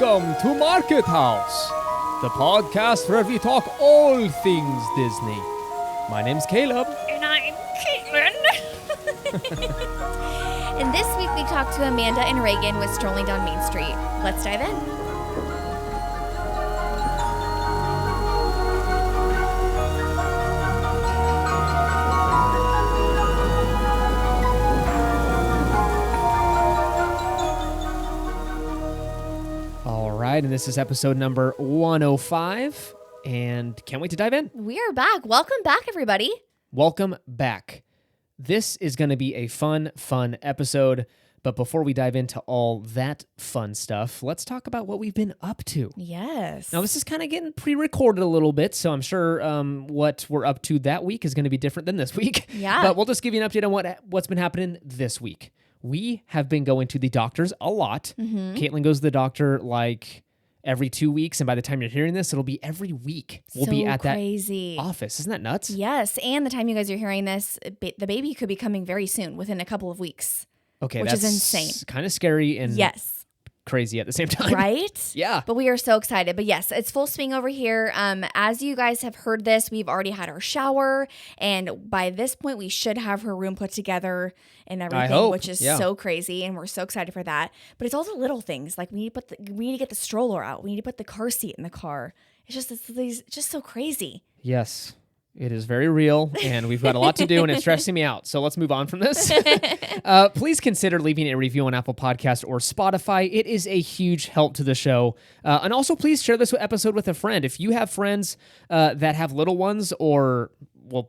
Welcome to Market House, the podcast where we talk all things Disney. My name's Caleb. And I'm Caitlin. And this week we talked to Amanda and Regan with Strolling Down Main Street. Let's dive in. And this is episode number 105, and can't wait to dive in. We are back. Welcome back, everybody. Welcome back. This is going to be a fun episode, but before we dive into all that fun stuff, let's talk about what we've been up to. Yes. Now, this is kind of getting pre-recorded a little bit, so I'm sure what we're up to that week is going to be different than this week. Yeah. But we'll just give you an update on what's been happening this week. We have been going to the doctors a lot. Mm-hmm. Caitlin goes to the doctor like every 2 weeks, and by the time you're hearing this, it'll be every week. We'll be at crazy. That office. Isn't that nuts? Yes, and the time you guys are hearing this, the baby could be coming very soon, within a couple of weeks. Okay, which that's is insane. Kind of scary and crazy at the same time. Right? Yeah. But we are so excited. But yes, it's full swing over here. As you guys have heard this, we've already had our shower. And by this point, we should have her room put together and everything, which is so crazy. And we're so excited for that. But it's all the little things. Like we need to get the stroller out. We need to put the car seat in the car. It's just so crazy. Yes. It is very real, and we've got a lot to do, and it's stressing me out. So let's move on from this. Please consider leaving a review on Apple Podcasts or Spotify. It is a huge help to the show. And also, please share this episode with a friend. If you have friends that have little ones or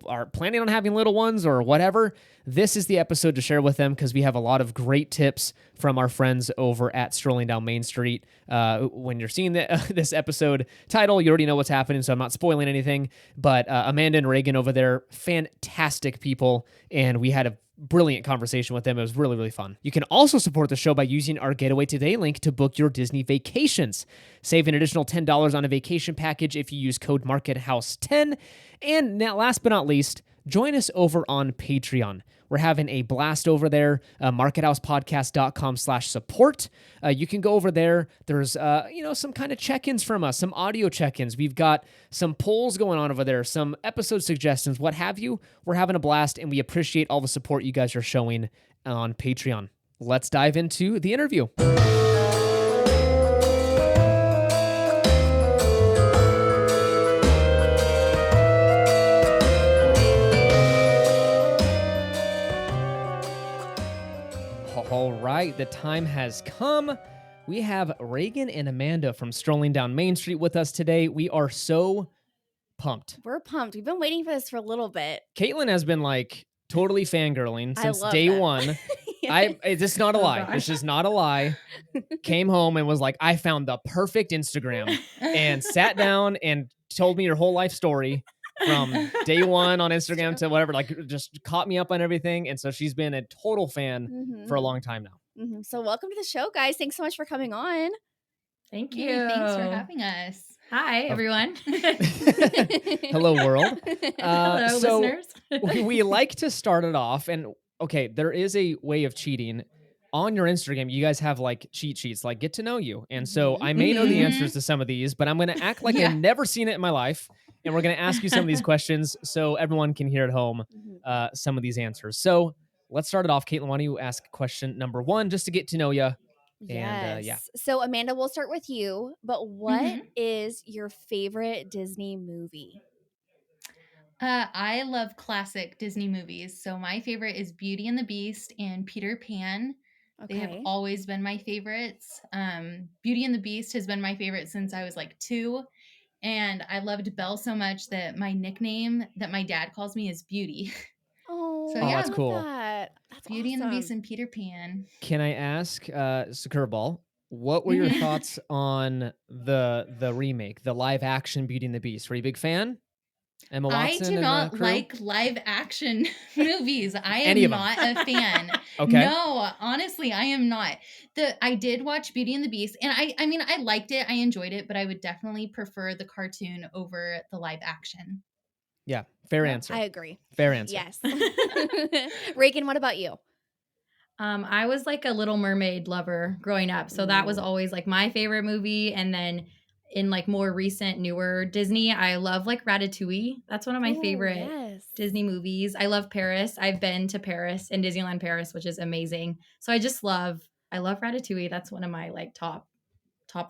are planning on having little ones or whatever, this is the episode to share with them because we have a lot of great tips from our friends over at Strolling Down Main Street. When you're seeing this episode title, you already know what's happening, so I'm not spoiling anything. But Amanda and Regan over there, fantastic people, and we had a brilliant conversation with them. It was really, really fun. You can also support the show by using our Getaway Today link to book your Disney vacations. Save an additional $10 on a vacation package if you use code MARKETHOUSE10. And now, last but not least, join us over on Patreon. We're having a blast over there, markethousepodcast.com/support. You can go over there. There's, some kind of check-ins from us, some audio check-ins. We've got some polls going on over there, some episode suggestions, what have you. We're having a blast, and we appreciate all the support you guys are showing on Patreon. Let's dive into the interview. All right, the time has come. We have Regan and Amanda from Strolling Down Main Street with us today. We are so pumped. We're pumped. We've been waiting for this for a little bit. Caitlin has been totally fangirling since day one. This is not a lie. This is not a lie. Came home and was like, I found the perfect Instagram and sat down and told me your whole life story. From day one on Instagram to whatever, just caught me up on everything. And so she's been a total fan for a long time now. Mm-hmm. So welcome to the show, guys. Thanks so much for coming on. Thank you. Yeah, thanks for having us. Hi, everyone. Hello, world. Hello, listeners. we like to start it off. And okay, there is a way of cheating. On your Instagram, you guys have cheat sheets, get to know you. And so I may know the answers to some of these, but I'm going to act like I've never seen it in my life. And we're going to ask you some of these questions so everyone can hear at home some of these answers. So let's start it off. Caitlin, why don't you ask question number 1 just to get to know you? Yes. And, So Amanda, we'll start with you. But what is your favorite Disney movie? I love classic Disney movies. So my favorite is Beauty and the Beast and Peter Pan. Okay. They have always been my favorites. Beauty and the Beast has been my favorite since I was 2. And I loved Belle so much that my nickname that my dad calls me is Beauty. Oh, so that's cool. That's Beauty awesome. and the Beast and Peter Pan. Can I ask, Curveball, what were your thoughts on the remake, the live action Beauty and the Beast? Were you a big fan? Emma Watson? I do not like live action movies. I Any am of not a fan. Okay. No, honestly, I am not. I did watch Beauty and the Beast, and I mean, I liked it. I enjoyed it, but I would definitely prefer the cartoon over the live action. Yeah, fair answer. I agree. Fair answer. Yes. Reagan, what about you? I was like a Little Mermaid lover growing up. So that was always like my favorite movie. And then in like more recent, newer Disney, I love like Ratatouille. That's one of my favorite Disney movies. I love Paris. I've been to Paris and Disneyland Paris, which is amazing. So I love Ratatouille. That's one of my like top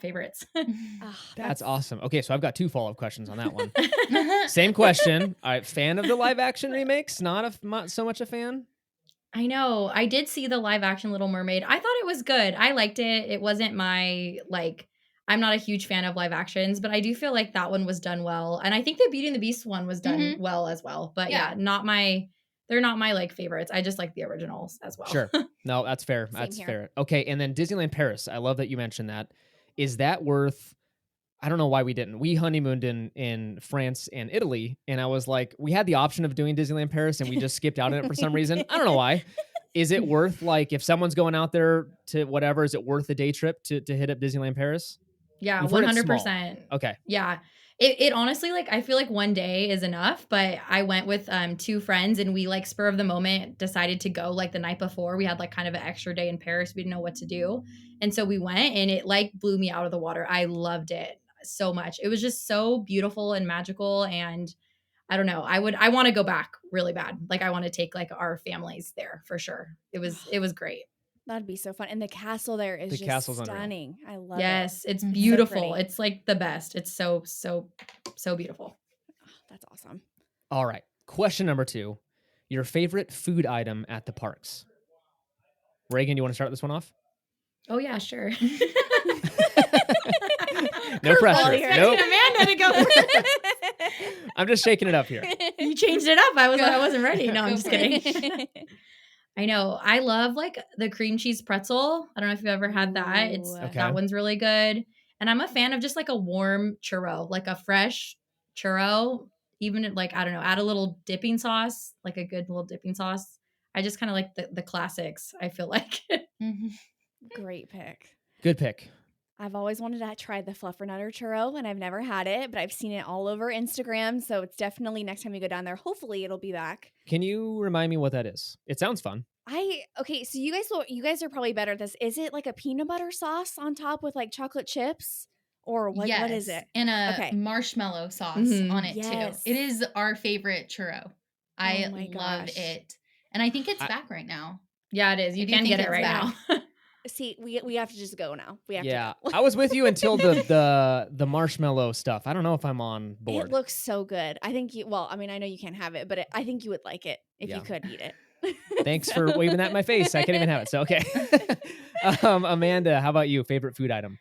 favorites. That's awesome. Okay, so I've got 2 follow-up questions on that one. Same question. All right, fan of the live action remakes? Not so much a fan? I know. I did see the live action Little Mermaid. I thought it was good. I liked it. It wasn't my like I'm not a huge fan of live actions, but I do feel like that one was done well. And I think the Beauty and the Beast one was done well as well. But yeah, they're not my like favorites. I just like the originals as well. Sure. No, that's fair. That's fair. Okay, and then Disneyland Paris. I love that you mentioned that. Is that worth I don't know why we didn't. We honeymooned in France and Italy, and I was like, we had the option of doing Disneyland Paris, and we just skipped out on it for some reason. I don't know why. Is it worth, like, if someone's going out there to whatever, is it worth a day trip to hit up Disneyland Paris? Yeah, 100%. Okay. Yeah. It honestly, like, I feel like one day is enough, but I went with 2 friends, and we, like, spur of the moment decided to go, like, the night before. We had, like, kind of an extra day in Paris. We didn't know what to do. And so we went, and it, like, blew me out of the water. I loved it so much. It was just so beautiful and magical, and I don't know. I want to go back really bad. Like, I want to take, like, our families there for sure. It was great. That'd be so fun. And the castle there is just stunning. Unreal. I love it. Yes, it's beautiful. So it's like the best. It's so beautiful. Oh, that's awesome. All right. Question number 2. Your favorite food item at the parks? Reagan, you want to start this one off? Oh, yeah, sure. No pressure. Nope. Amanda to go. I'm just shaking it up here. You changed it up. I wasn't ready. No, I'm just kidding. I know. I love like the cream cheese pretzel. I don't know if you've ever had that. That one's really good. And I'm a fan of just like a warm churro, like a fresh churro. Even like, I don't know, add a little dipping sauce, like a good little dipping sauce. I just kind of like the classics, I feel like. Great pick. Good pick. I've always wanted to try the Fluffernutter churro, and I've never had it, but I've seen it all over Instagram, so it's definitely next time we go down there, hopefully it'll be back. Can you remind me what that is? It sounds fun. Okay, so you guys are probably better at this. Is it like a peanut butter sauce on top with like chocolate chips? Or what is it? And a marshmallow sauce on it too. It is our favorite churro. I love it. And I think it's back right now. Yeah, it is. You can get it right now. See, we have to just go now. We have to go. I was with you until the marshmallow stuff. I don't know if I'm on board. It looks so good. I think I know you can't have it, but I think you would like it if you could eat it. Thanks for waving that in my face. I can't even have it. So, okay. Amanda, how about you? Favorite food item?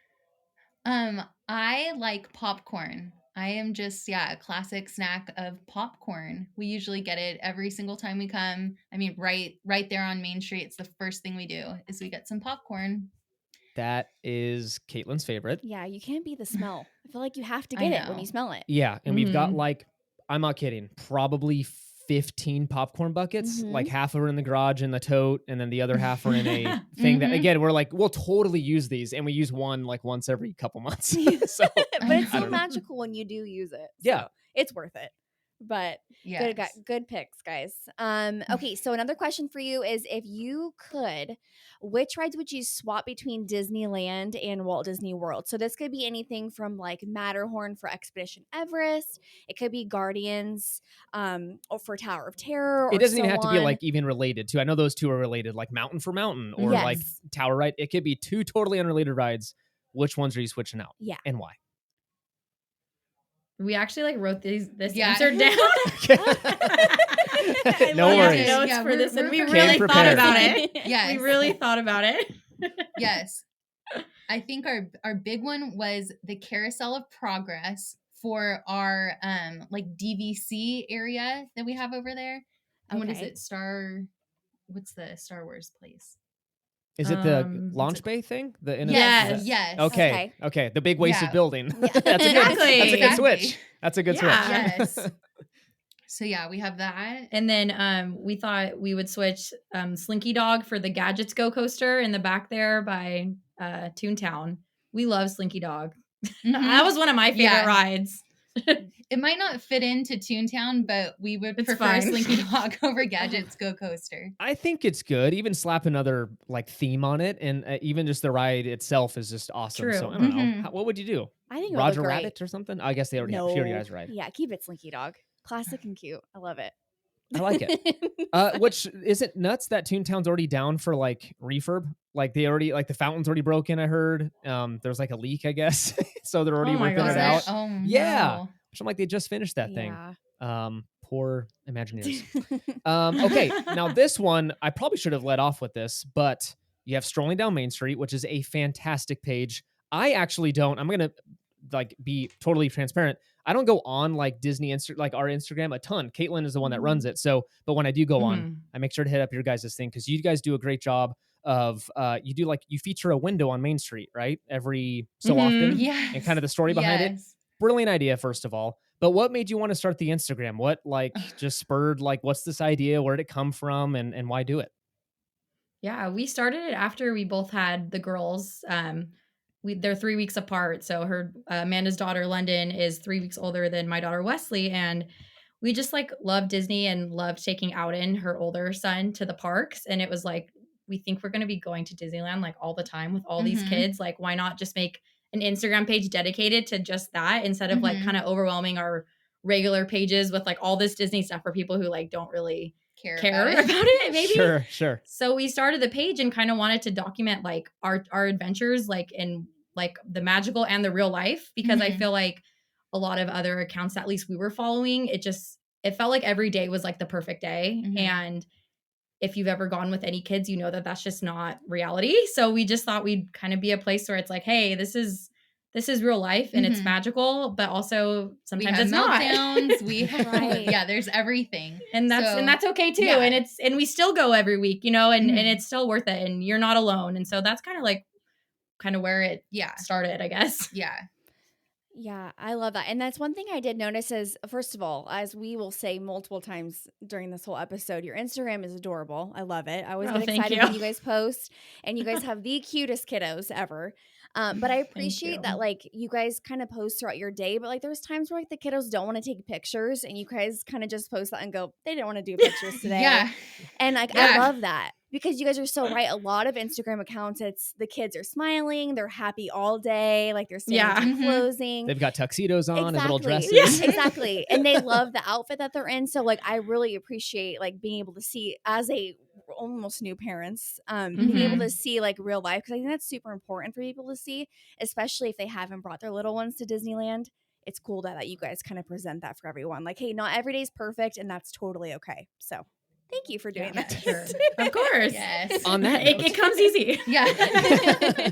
I like popcorn. I am just, a classic snack of popcorn. We usually get it every single time we come. I mean, right there on Main Street. It's the first thing we do is we get some popcorn. That is Caitlin's favorite. Yeah, you can't beat the smell. I feel like you have to get it when you smell it. Yeah, and we've got like, I'm not kidding, probably 15 popcorn buckets. Like half are in the garage in the tote, and then the other half are in a thing that, again, we're like, we'll totally use these, and we use one like once every couple months. So, but it's so magical when you do use it. So yeah, it's worth it. But good picks, guys. Okay, so another question for you is, if you could, which rides would you swap between Disneyland and Walt Disney World? So this could be anything from like Matterhorn for Expedition Everest. It could be Guardians or for Tower of Terror. It doesn't even have to be like even related to. I know those two are related, like Mountain for Mountain or like Tower Ride. It could be 2 totally unrelated rides. Which ones are you switching out? Yeah. And why? We actually like wrote this answer down. No worries. Notes for this, and we really thought about it. Yes, we really thought about it. Yes, I think our big one was the Carousel of Progress for our like DVC area that we have over there. And what is it? What's the Star Wars place? Is it the launch bay thing? Yes. Okay. The big wasted building. Yeah. That's a good switch. That's a good switch. Yes. So we have that. And then we thought we would switch Slinky Dog for the Gadgets Go coaster in the back there by Toontown. We love Slinky Dog. That was one of my favorite rides. It might not fit into Toontown, but we would prefer fine. Slinky Dog over Gadgets Go Coaster. I think it's good. Even slap another like theme on it, and even just the ride itself is just awesome. True. So I don't know. What would you do? I think Roger great. Rabbit or something? I guess they already have. She already has a ride. Yeah, keep it Slinky Dog. Classic and cute. I love it. I like it. Which is it nuts that Toontown's already down for like refurb? Like they already like the fountain's already broken. I heard there's like a leak, I guess, so they're already working it out. Oh, yeah, no. which I'm like they just finished that thing. Poor Imagineers. Okay, now this one I probably should have led off with this, but you have Strolling Down Main Street, which is a fantastic page. I actually don't. I'm gonna like be totally transparent. I don't go on like Disney like our Instagram a ton. Caitlin is the one that runs it. So, but when I do go on, I make sure to hit up your guys' thing because you guys do a great job of you feature a window on Main Street, right? Every so often. Yes. And kind of the story behind it. Brilliant idea, first of all. But what made you want to start the Instagram? What like just spurred like what's this idea? Where did it come from and why do it? Yeah, we started it after we both had the girls. They're 3 weeks apart. So her Amanda's daughter London is 3 weeks older than my daughter Wesley, and we just like loved Disney and loved taking Auden, her older son, to the parks. And it was like, we think we're going to be going to Disneyland like all the time with all these kids. Like, why not just make an Instagram page dedicated to just that instead of like kind of overwhelming our regular pages with like all this Disney stuff for people who like don't really care about it maybe. Sure. So we started the page and kind of wanted to document like our adventures like in like the magical and the real life, because I feel like a lot of other accounts, at least we were following, it felt like every day was like the perfect day. And if you've ever gone with any kids, you know that that's just not reality. So we just thought we'd kind of be a place where it's like, hey, this is real life and it's magical, but also sometimes it's meltdowns. not. There's everything. And that's okay too. Yeah. And we still go every week, and it's still worth it and you're not alone. And so that's kind of where it started, I guess. Yeah, I love that. And that's one thing I did notice is, first of all, as we will say multiple times during this whole episode, your Instagram is adorable. I love it. I always get excited when you guys post, and you guys have the cutest kiddos ever. But I appreciate that, like, you guys kind of post throughout your day, but like there's times where like the kiddos don't want to take pictures and you guys kind of just post that and go, they didn't want to do pictures today. And like, I love that. Because you guys are so right. A lot of Instagram accounts, it's the kids are smiling, they're happy all day, like they're standing to closing. They've got tuxedos on and little dresses. Yeah, exactly. And they love the outfit that they're in. So like I really appreciate like being able to see as a almost new parents, being able to see like real life, because I think that's super important for people to see, especially if they haven't brought their little ones to Disneyland. It's cool that you guys kind of present that for everyone. Like, hey, not every day's perfect, and that's totally okay. So thank you for doing that. Sure. Of course. Yes. On that note. It comes easy. Yeah.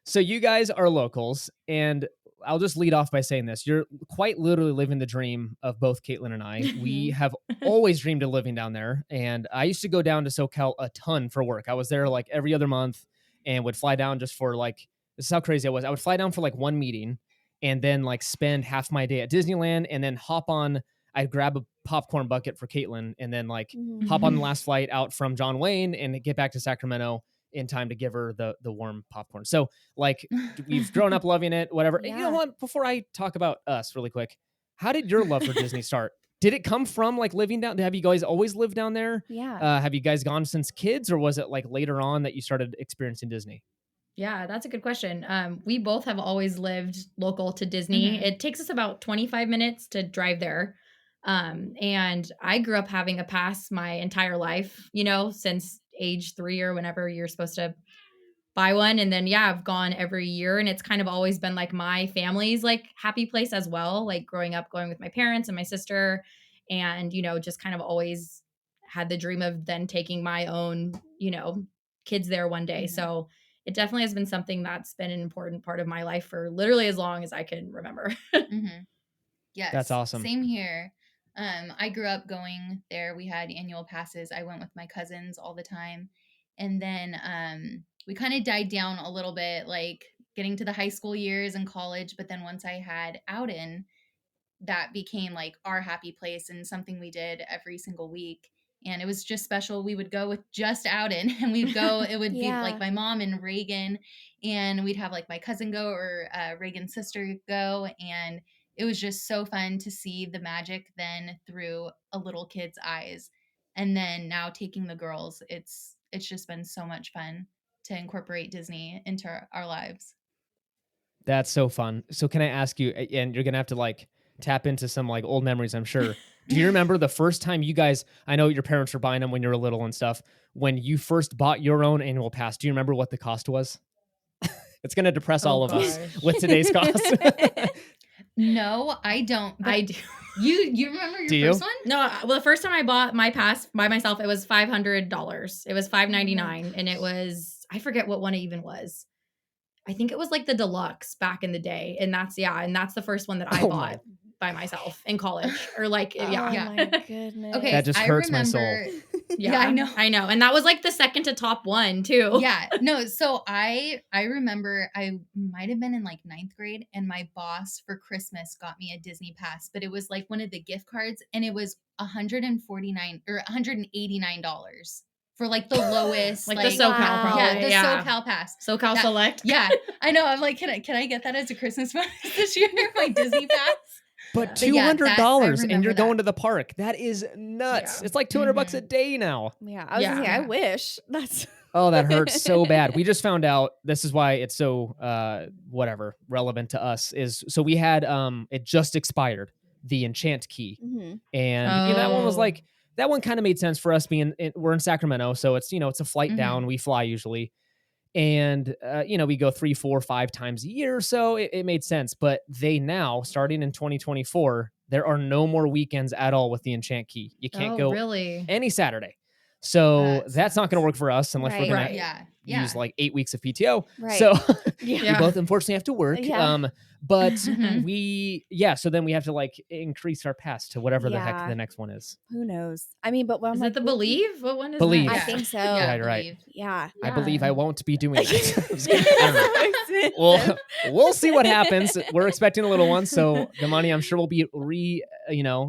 So you guys are locals, and I'll just lead off by saying this. You're quite literally living the dream of both Caitlin and I. We have always dreamed of living down there, and I used to go down to SoCal a ton for work. I was there like every other month and would fly down just for like, this is how crazy I was. I would fly down for like one meeting and then like spend half my day at Disneyland and then hop on. I'd grab a popcorn bucket for Caitlin and then like hop on the last flight out from John Wayne and get back to Sacramento in time to give her the warm popcorn. So like we've grown up loving it, whatever. Yeah. You know what? Before I talk about us really quick, how did your love for Disney start? Did it come from like living down? Have you guys always lived down there? Yeah. Have you guys gone since kids, or was it like later on that you started experiencing Disney? Yeah, that's a good question. We both have always lived local to Disney. It takes us about 25 minutes to drive there. And I grew up having a pass my entire life, since age 3 or whenever you're supposed to buy one. And then, I've gone every year, and it's kind of always been like my family's like happy place as well. Like growing up, going with my parents and my sister, and, just kind of always had the dream of then taking my own, kids there one day. So it definitely has been something that's been an important part of my life for literally as long as I can remember. Yes. That's awesome. Same here. I grew up going there. We had annual passes. I went with my cousins all the time. And then we kind of died down a little bit, like getting to the high school years and college. But then once I had Auden, that became like our happy place and something we did every single week. And it was just special. We would go with just Auden, and we'd go, it would be like my mom and Regan, and we'd have like my cousin go or Reagan's sister go. And it was just so fun to see the magic then through a little kid's eyes. And then now taking the girls, it's just been so much fun to incorporate Disney into our lives. That's so fun. So can I ask you, and you're going to have to like tap into some like old memories, I'm sure. Do you remember the first time you guys, I know your parents were buying them when you were little and stuff, when you first bought your own annual pass, do you remember what the cost was? It's going to depress all of us with today's cost. No, I don't. I do. You remember your first one? No, well, the first time I bought my pass by myself, it was $500. It was $599, and it was, I forget what one it even was. I think it was like the deluxe back in the day, and that's the first one that I bought by myself in college, or like Oh my goodness. Okay, that just hurts my soul. Yeah, I know, and that was like the second to top one too. Yeah, no. So I remember I might have been in like 9th grade, and my boss for Christmas got me a Disney pass, but it was like one of the gift cards, and it was $149 or $189 for like the lowest, like the SoCal, probably. Yeah, the SoCal pass, SoCal Select. Yeah, I know. I'm like, can I get that as a Christmas bonus this year? My Disney pass. But $200 and you're going to the park. That is nuts. Yeah. It's like $200 a day now. Yeah, I was gonna say, I wish. That's oh, that hurts so bad. We just found out, this is why it's so relevant to us, is so we had it just expired, the Enchant Key. And that one was like, that one kind of made sense for us being we're in Sacramento, so it's it's a flight down. We fly usually. And, we go 3, 4, 5 times a year. So it made sense. But they now, starting in 2024, there are no more weekends at all with the Enchant Key. You can't go any Saturday. So that's not going to work for us unless we're going to use like 8 weeks of PTO. Right. So we both unfortunately have to work. But so then we have to like increase our pass to whatever the heck the next one is. Who knows? I mean, but is it the Believe? What one is Believe? That? I think so. Yeah, you're right. Yeah. I believe I won't be doing that. Well, we'll see what happens. We're expecting a little one, so the money I'm sure will be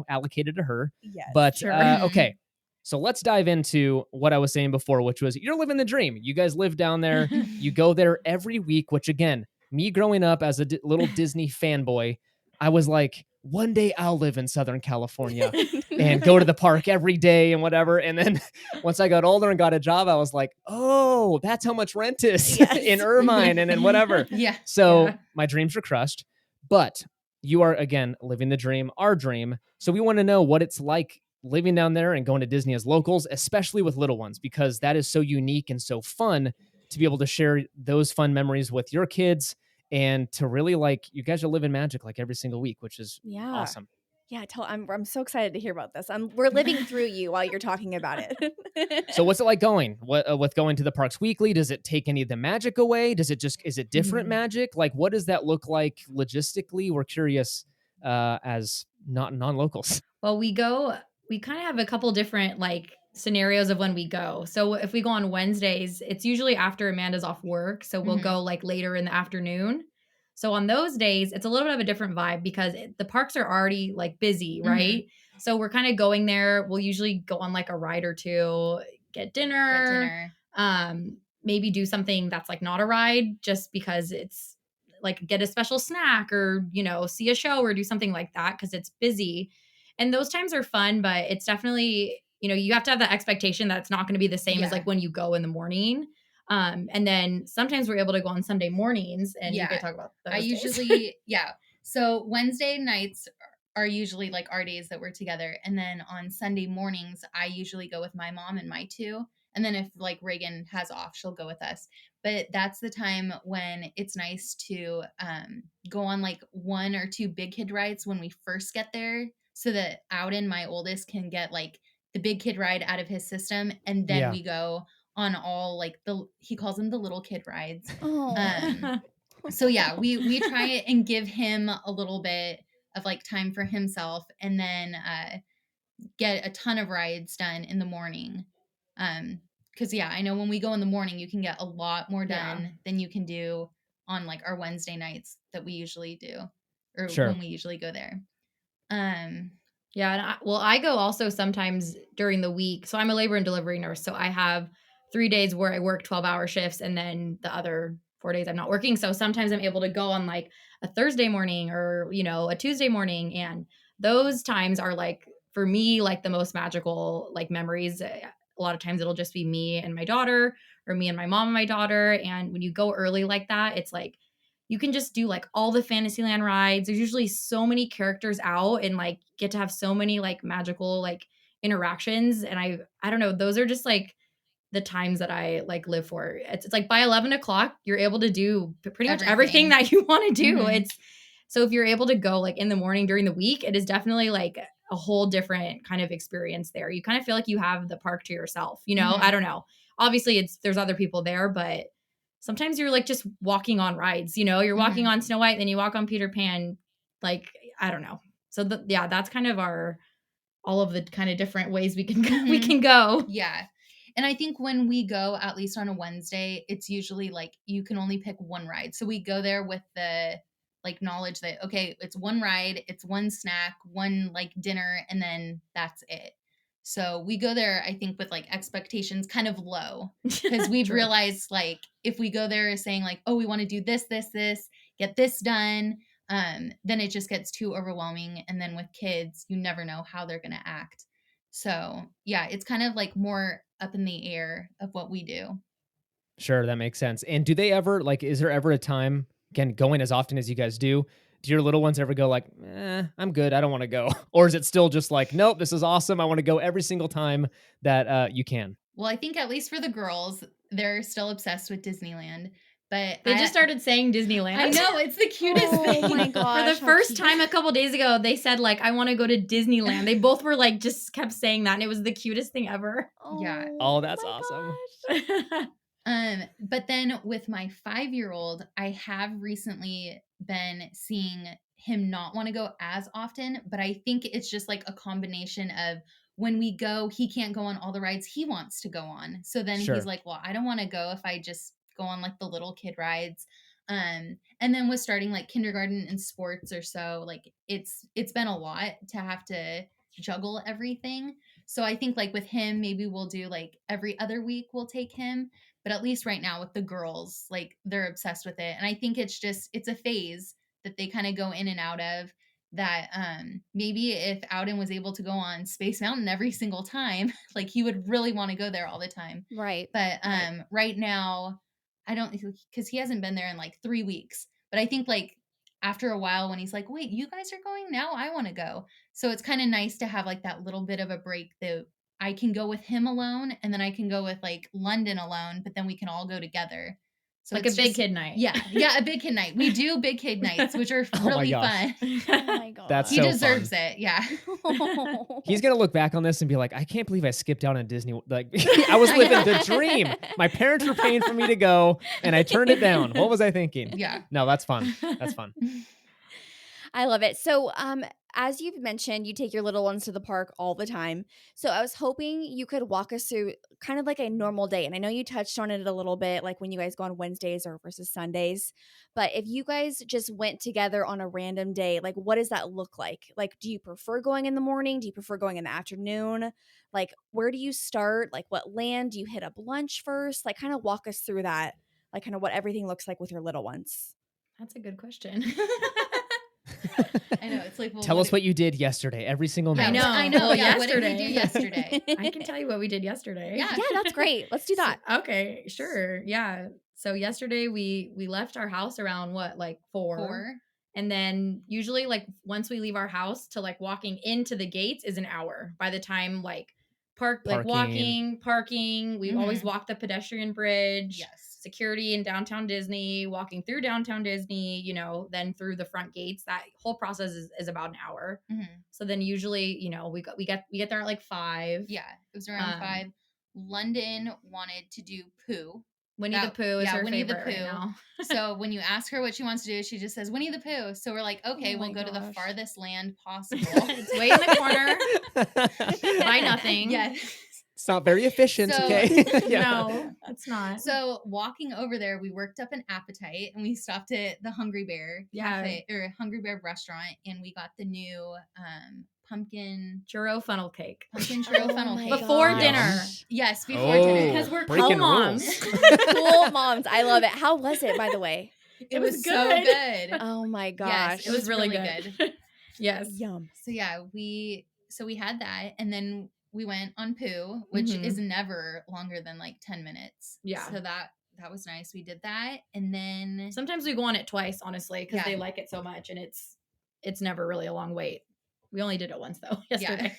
allocated to her. Yes. But okay. So let's dive into what I was saying before, which was you're living the dream. You guys live down there. You go there every week, which again, me growing up as a little Disney fanboy, I was like, one day I'll live in Southern California and go to the park every day and whatever. And then once I got older and got a job, I was like, oh, that's how much rent is in Irvine and whatever. So my dreams were crushed. But you are, again, living the dream, our dream. So we want to know what it's like living down there and going to Disney as locals, especially with little ones, because that is so unique and so fun to be able to share those fun memories with your kids and to really like, you guys are living magic like every single week, which is awesome. Yeah, I'm so excited to hear about this. We're living through you while you're talking about it. So what's it like going? With going to the parks weekly? Does it take any of the magic away? Is it different magic? Like, what does that look like logistically? We're curious as non-locals. Well, we kind of have a couple different like scenarios of when we go. So if we go on Wednesdays, it's usually after Amanda's off work. So we'll go like later in the afternoon. So on those days, it's a little bit of a different vibe because the parks are already like busy, right? So we're kind of going there. We'll usually go on like a ride or two, get dinner. Maybe do something that's like not a ride just because it's like get a special snack or, see a show or do something like that because it's busy. And those times are fun, but it's definitely, you have to have that expectation that it's not going to be the same as like when you go in the morning. And then sometimes we're able to go on Sunday mornings and you can talk about those I days. usually, So Wednesday nights are usually like our days that we're together. And then on Sunday mornings, I usually go with my mom and my 2. And then if like Reagan has off, she'll go with us. But that's the time when it's nice to go on like 1 or 2 big kid rides when we first get there so that Auden, my oldest, can get like the big kid ride out of his system. And then we go on all like he calls them the little kid rides. So we try and give him a little bit of like time for himself and then get a ton of rides done in the morning. Because I know when we go in the morning, you can get a lot more done than you can do on like our Wednesday nights that we usually do or when we usually go there. I go also sometimes during the week. So I'm a labor and delivery nurse. So I have 3 days where I work 12-hour shifts and then the other 4 days I'm not working. So sometimes I'm able to go on like a Thursday morning or, you know, a Tuesday morning. And those times are like, for me, like the most magical like memories. A lot of times it'll just be me and my daughter, or me and my mom and my daughter. And when you go early like that, it's like you can just do like all the Fantasyland rides. There's usually so many characters out and like get to have so many like magical like interactions. And I don't know, those are just like the times that I like live for. It's like by 11 o'clock, you're able to do pretty much everything that you want to do. Mm-hmm. It's so if you're able to go like in the morning during the week, it is definitely like a whole different kind of experience there. You kind of feel like you have the park to yourself, you know? Mm-hmm. I don't know. Obviously there's other people there, but sometimes you're like just walking on rides, you know, you're walking on Snow White, then you walk on Peter Pan. Like, I don't know. So that's kind of all of the kind of different ways we can go. Yeah. And I think when we go, at least on a Wednesday, it's usually like you can only pick one ride. So we go there with the like knowledge that, okay, it's one ride, it's one snack, one like dinner, and then that's it. So we go there, I think, with like expectations kind of low, because we've realized like if we go there saying like, oh, we want to do this, get this done, then it just gets too overwhelming. And then with kids, you never know how they're going to act. So yeah, it's kind of like more up in the air of what we do. Sure, that makes sense. And do they ever like, is there ever a time, again, going as often as you guys do your little ones ever go like, I'm good, I don't want to go? Or is it still just like, nope, this is awesome, I want to go every single time that you can? Well, I think at least for the girls, they're still obsessed with Disneyland. But they just started saying Disneyland. I know, it's the cutest thing. Oh my gosh. For the first time a couple days ago, they said like, I want to go to Disneyland. They both were like, just kept saying that. And it was the cutest thing ever. Yeah. Oh, that's awesome. But then with my 5-year-old, I have recently been seeing him not want to go as often, but I think it's just like a combination of when we go, he can't go on all the rides he wants to go on. So then he's like, well, I don't want to go if I just go on like the little kid rides. And then with starting like kindergarten and sports or so, like it's been a lot to have to juggle everything. So I think like with him, maybe we'll do like every other week we'll take him. But at least right now with the girls, like they're obsessed with it. And I think it's a phase that they kind of go in and out of, that maybe if Auden was able to go on Space Mountain every single time, like he would really want to go there all the time. Right. But right now, I don't, because he hasn't been there in like 3 weeks. But I think like after a while when he's like, wait, you guys are going now? I want to go. So it's kind of nice to have like that little bit of a break that I can go with him alone, and then I can go with like London alone, but then we can all go together. So like a big kid night. Yeah, a big kid night. We do big kid nights, which are really fun. Oh my god. That's he deserves it. Yeah. He's going to look back on this and be like, I can't believe I skipped out on Disney. Like I was living the dream. My parents were paying for me to go and I turned it down. What was I thinking? Yeah. No, that's fun. That's fun. I love it. So, as you've mentioned, you take your little ones to the park all the time. So I was hoping you could walk us through kind of like a normal day. And I know you touched on it a little bit, like when you guys go on Wednesdays or versus Sundays. But if you guys just went together on a random day, like what does that look like? Like, do you prefer going in the morning? Do you prefer going in the afternoon? Like, where do you start? Like, what land? Do you hit up lunch first? Like, kind of walk us through that, like kind of what everything looks like with your little ones. That's a good question. I know, it's like, well, tell us what you did yesterday, every single night. I know. Well, yeah, what did we do yesterday? I can tell you what we did yesterday. Yeah, that's great. Let's do that. Okay, sure. Yeah. So yesterday we left our house around what, like 4? And then usually like once we leave our house to like walking into the gates is an hour. By the time like parking, we always walk the pedestrian bridge. Yes. Security in downtown Disney, walking through downtown Disney, you know, then through the front gates. That whole process is about an hour. Mm-hmm. So then usually, you know, we get there at like 5. Yeah, it was around 5. London wanted to do Pooh. Winnie the Pooh is her Winnie favorite the Pooh. right now. So when you ask her what she wants to do, she just says Winnie the Pooh. So we're like, okay, we'll go to the farthest land possible. It's way in the corner. Buy nothing. Yes. It's not very efficient, okay? Yeah. No, it's not. So walking over there, we worked up an appetite and we stopped at the Hungry Bear Cafe or Hungry Bear restaurant, and we got the new pumpkin churro funnel cake. Pumpkin churro funnel cake. Before Yes. dinner. Yes, before dinner. Because we're breaking cool moms. Cool moms. I love it. How was it, by the way? It was so good. Oh my gosh. Yes, It was really good. Yes. Yum. So yeah, we had that, and then we went on poo, which is never longer than like 10 minutes. Yeah. So that was nice. We did that, and then Sometimes we go on it twice, honestly, because they like it so much, and it's never really a long wait. We only did it once though yesterday.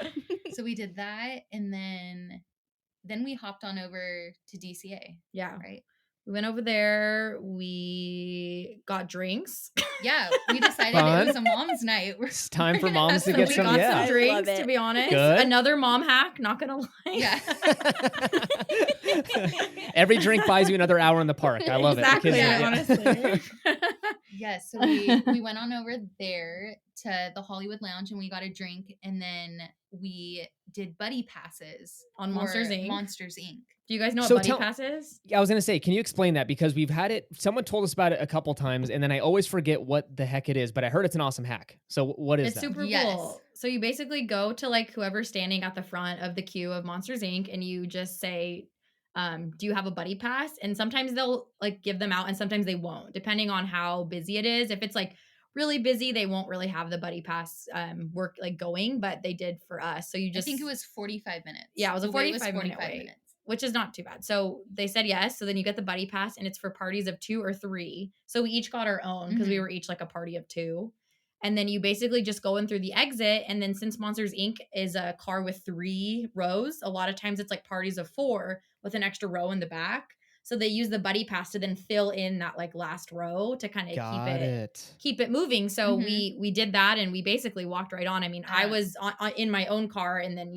Yeah. So we did that, and then we hopped on over to DCA. Yeah. Right. We went over there. We got drinks. Yeah, we decided it was a mom's night. It's time for moms to get we some. got Yeah. some drinks, to be honest. Good. Another mom hack, not gonna lie. Yeah. Every drink buys you another hour in the park. I love exactly, it. honestly. Yeah, so we went on over there to the Hollywood Lounge and we got a drink, and then we did buddy passes On for Monsters, Inc. Monsters Inc. Do you guys know what So Buddy tell- Pass is? I was going to say, can you explain that? Because we've had it, someone told us about it a couple times, and then I always forget what the heck it is, but I heard it's an awesome hack. So what is It's that? super Yes. cool. So you basically go to like whoever's standing at the front of the queue of Monsters Inc. and you just say, do you have a buddy pass? And sometimes they'll like give them out and sometimes they won't, depending on how busy it is. If it's like really busy, they won't really have the buddy pass work like going, but they did for us. So you just I think it was 45 minutes. Yeah, it was a The wait 45 minute wait. Which is not too bad. So they said yes. So then you get the buddy pass and it's for parties of 2 or 3. So we each got our own because we were each like a party of 2. And then you basically just go in through the exit. And then since Monsters Inc. is a car with 3 rows, a lot of times it's like parties of 4 with an extra row in the back. So they use the buddy pass to then fill in that like last row to kind of keep it moving. So we did that and we basically walked right on. I mean, I was in my own car and then,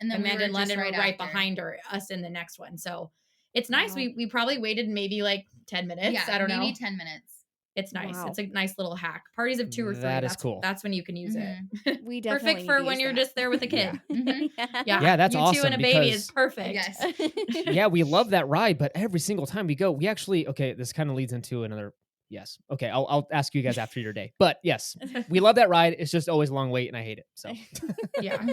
and then Amanda and London were right after. behind us in the next one. So it's nice. Wow. We probably waited maybe like 10 minutes. Yeah, I don't know. Maybe 10 minutes. It's nice. Wow. It's a nice little hack. Parties of 2 or 3. That's cool. That's when you can use it. We definitely perfect for when you're just there with a kid. Yeah, that's you awesome. You 2 and a baby is perfect. Yes. Yeah, we love that ride, but every single time we go, we actually, this kind of leads into another, yes. Okay, I'll ask you guys after your day. But yes, we love that ride. It's just always a long wait and I hate it. So yeah.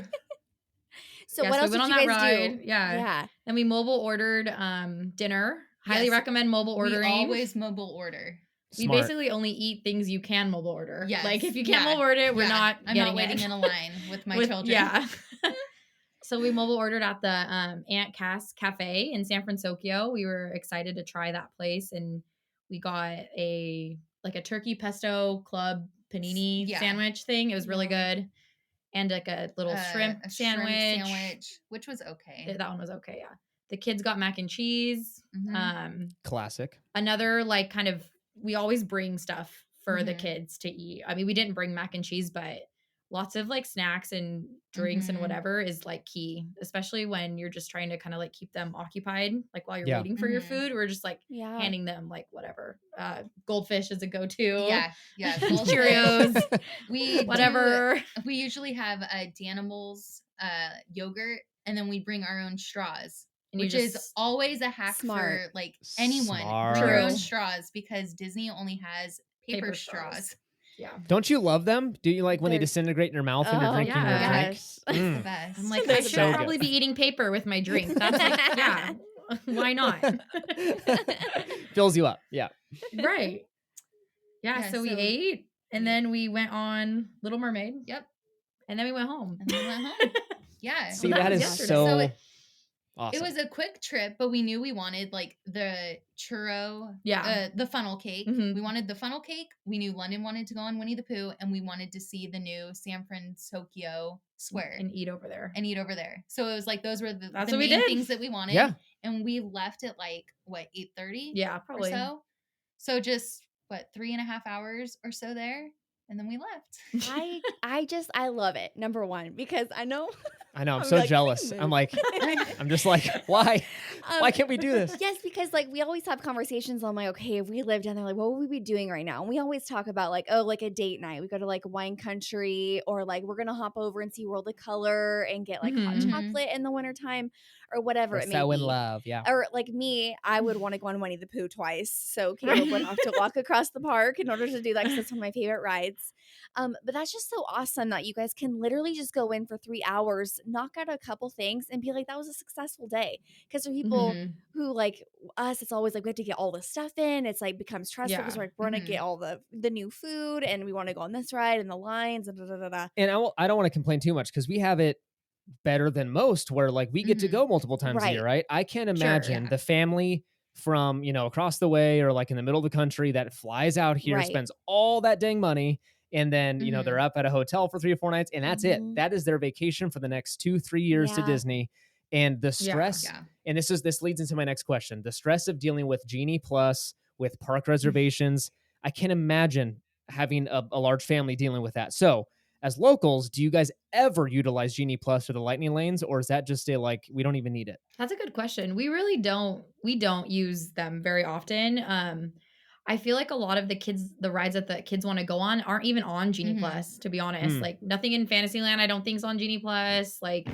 So what else we went did on you that guys ride. do? Yeah. Then we mobile ordered dinner. Highly recommend mobile ordering. We always mobile order. We basically only eat things you can mobile order. Yes. Like if you can't mobile order it, we're not I'm not waiting in a line with my children. Yeah. So we mobile ordered at the Aunt Cass Cafe in San Francisco. We were excited to try that place and we got a turkey pesto club panini sandwich thing. It was really good. And like a little shrimp sandwich, which was okay. That one was okay, yeah. The kids got mac and cheese. Classic. Another like kind of, we always bring stuff for the kids to eat. I mean, we didn't bring mac and cheese, but lots of like snacks and drinks and whatever is like key, especially when you're just trying to kind of like keep them occupied, like while you're waiting for your food. We're just like handing them like whatever. Goldfish is a go-to. Yeah. Cheerios. We usually have Danimals yogurt, and then we bring our own straws. And which is always a hack for like anyone. Bring your own straws because Disney only has paper straws. Yeah. Don't you love them? Do you like when they disintegrate in your mouth and you're drinking your drink? It's the best. I'm like, I should probably be eating paper with my drink. That's like, why not? Fills you up. Yeah. Right. Yeah. So we ate and then we went on Little Mermaid. Yep. And then we went home. Yeah. See, that is so awesome. It was a quick trip, but we knew we wanted like the churro, the funnel cake. We wanted the funnel cake. We knew London wanted to go on Winnie the Pooh, and we wanted to see the new San Francisco Square and eat over there. So it was like those were the main things that we wanted. Yeah. And we left at like 8:30? Yeah, probably. Or so just 3.5 hours or so there. And then we left. I love it. Number one, because I know. I'm so jealous. I'm just like, why? Why can't we do this? Yes, because like we always have conversations on like, okay, if we lived down there, like what would we be doing right now? And we always talk about like, like a date night. We go to like wine country or like we're going to hop over and see World of Color and get like hot chocolate in the wintertime. or whatever it may so be. in love, yeah. Or like me, I would want to go on Winnie the Pooh twice. So Caleb would have to walk across the park in order to do that because that's one of my favorite rides. But that's just so awesome that you guys can literally just go in for 3 hours, knock out a couple things, and be like, that was a successful day. Because for people who like us, it's always like we have to get all the stuff in. It's like becomes stressful because we're going to get all the new food and we want to go on this ride and the lines and And I don't want to complain too much because we have it better than most where like we get to go multiple times a year, right? I can't imagine the family from, across the way or like in the middle of the country that flies out here, spends all that dang money. And then, they're up at a hotel for 3 or 4 nights and that's it. That is their vacation for the next 2-3 years to Disney. And the stress, and this leads into my next question, the stress of dealing with Genie Plus, with park reservations. I can't imagine having a large family dealing with that. So as locals, do you guys ever utilize Genie Plus or the lightning lanes, or is that just we don't even need it? That's a good question. We really don't. We don't use them very often. I feel like a lot of the rides that the kids want to go on aren't even on Genie Plus, to be honest. Like nothing in Fantasyland I don't think is on Genie Plus. Like,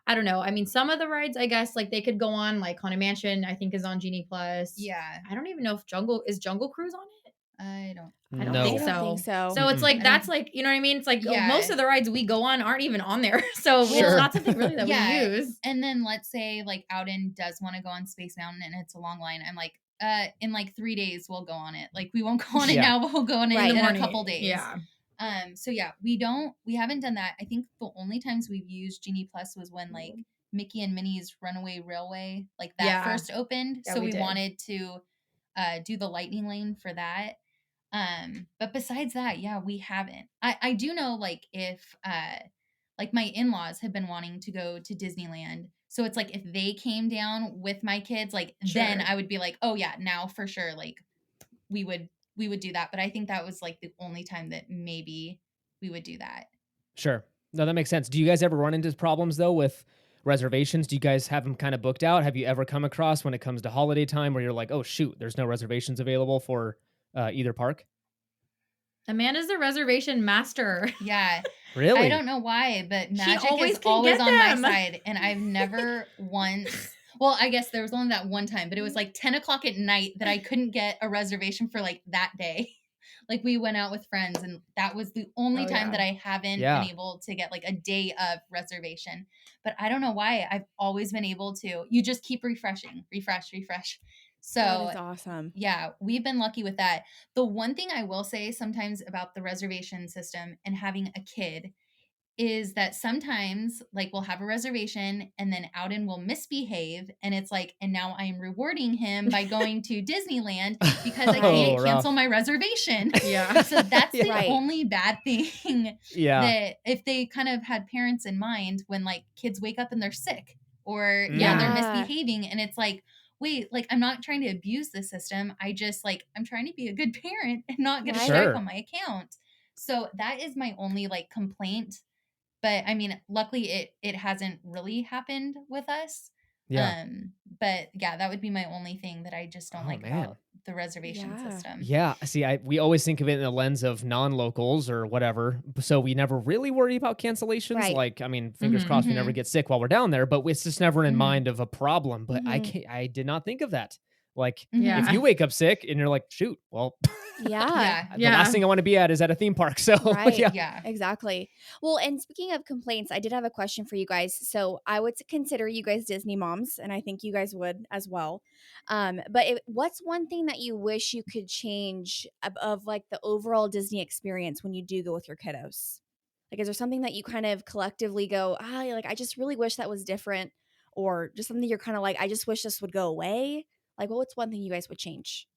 I don't know. I mean, some of the rides, I guess, like they could go on, like Haunted Mansion, I think is on Genie Plus. Yeah. I don't even know if Jungle Cruise on it? I don't think so. So it's like, that's like, you know what I mean? It's like most of the rides we go on aren't even on there. So it's not something really that we use. And then let's say like Outden does want to go on Space Mountain and it's a long line. I'm like, in like 3 days we'll go on it. Like we won't go on it now, but we'll go on it in a couple days. Yeah. So we haven't done that. I think the only times we've used Genie Plus was when like Mickey and Minnie's Runaway Railway, like that first opened. So we wanted to do the lightning lane for that. But besides that, we haven't. I do know like if like my in-laws have been wanting to go to Disneyland. So it's like if they came down with my kids, like then I would be like, oh yeah, now for sure, like we would do that. But I think that was like the only time that maybe we would do that. Sure. No, that makes sense. Do you guys ever run into problems though with reservations? Do you guys have them kind of booked out? Have you ever come across when it comes to holiday time where you're like, oh shoot, there's no reservations available for either park? Amanda's the reservation master. Yeah. Really? I don't know why, but magic is always on my side. And I've never once, well, I guess there was only that one time, but it was like 10 o'clock at night that I couldn't get a reservation for like that day. Like we went out with friends and that was the only time that I haven't been able to get like a day of reservation. But I don't know why. I've always been able to. You just keep refresh. So that is awesome. Yeah, we've been lucky with that. The one thing I will say sometimes about the reservation system and having a kid is that sometimes like we'll have a reservation and then Outden will misbehave and it's like, and now I'm rewarding him by going to Disneyland because I can't cancel my reservation. Yeah. So that's the only bad thing that if they kind of had parents in mind when like kids wake up and they're sick or they're misbehaving and it's like, wait, like I'm not trying to abuse the system. I just like, I'm trying to be a good parent and not get a strike on my account. So that is my only like complaint. But I mean, luckily it hasn't really happened with us. Yeah. But yeah, that would be my only thing that I just don't about the reservation system. Yeah. See, we always think of it in the lens of non-locals or whatever. So we never really worry about cancellations. Right. Like, I mean, fingers crossed we never get sick while we're down there, but it's just never in mind of a problem. But I did not think of that. Like if you wake up sick and you're like, shoot, well, the last thing I want to be at is at a theme park. So yeah, exactly. Well, and speaking of complaints, I did have a question for you guys. So I would consider you guys Disney moms, and I think you guys would as well. But what's one thing that you wish you could change of like the overall Disney experience when you do go with your kiddos? Like, is there something that you kind of collectively go, like, I just really wish that was different, or just something you're kind of like, I just wish this would go away? Like, what's one thing you guys would change?